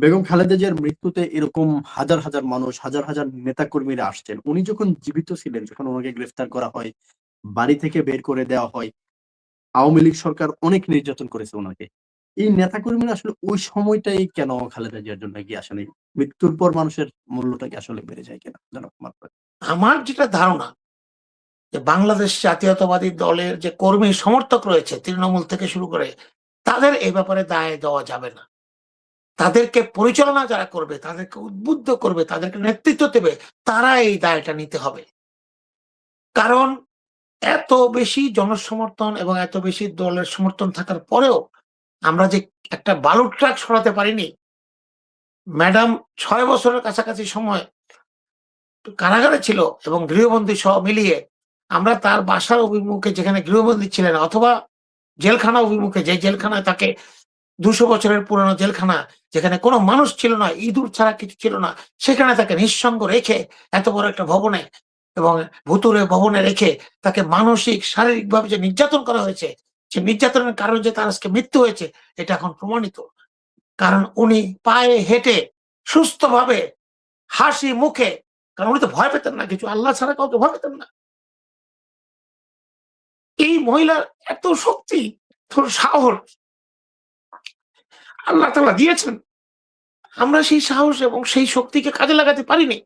বেগম খালেদা জিয়ার মৃত্যুতে এরকম হাজার হাজার মানুষ, হাজার হাজার নেতাকর্মীরা আসছেন। উনি যখন জীবিত ছিলেন, যখন ওনাকে গ্রেফতার করা হয়, বাড়ি থেকে বের করে দেওয়া হয়, আওয়ামী লীগ সরকার অনেক নির্যাতন করেছে উনাকে। এই নেতাকর্মীরা আসলে ওই সময়টাই কেন খালেদা জিয়ার জন্য এগিয়ে আসেনি? মৃত্যুর পর মানুষের মূল্যটা কি আসলে বেড়ে যায় কিনা? জনাব মারুফ। আমার যেটা ধারণা যে বাংলাদেশ জাতীয়তাবাদী দলের যে কর্মী সমর্থক রয়েছে তৃণমূল থেকে শুরু করে তাদের এই ব্যাপারে দায় দেওয়া যাবে না। তাদেরকে পরিচালনা যারা করবে, তাদেরকে উদ্বুদ্ধ করবে, তাদেরকে নেতৃত্ব দেবে, তারা এই দায়টা নিতে হবে। কারণ এত বেশি জনসমর্থন এবং এত বেশি দলের সমর্থন থাকার পরেও আমরা যে একটা বালুর ট্রাক সরাতে পারিনি। ম্যাডাম ৬ বছরের কাছাকাছি সময় কারাগারে ছিল এবং গৃহবন্দী সহ মিলিয়ে আমরা তার বাসার অভিমুখে যেখানে গৃহবন্দী ছিলেন অথবা জেলখানা অভিমুখে, যে জেলখানায় তাকে ২০০ বছরের পুরনো জেলখানা, যেখানে কোনো মানুষ ছিল না, ইঁদুর ছাড়া কিছু ছিল না, সেখানে তাকে নিঃসঙ্গ রেখে এত বড় একটা ভবনে এবং ভুতুড়ে ভবনে রেখে তাকে মানসিক শারীরিকভাবে যে নির্যাতন করা হয়েছে, সে নির্যাতনের কারণে যে তার আজকে মৃত্যু হয়েছে এটা এখন প্রমাণিত। কারণ উনি পায়ে হেঁটে সুস্থভাবে হাসি মুখে, কারণ উনি তো ভয় পেতেন না কিছু, আল্লাহ ছাড়া কাউকে ভয় পেতেন না। এই মহিলার এত শক্তি, এত সাহস আল্লাহ তাআলা দিয়েছেন। আমরা সেই সাহস এবং সেই শক্তিকে কাজে লাগাতে পারিনি।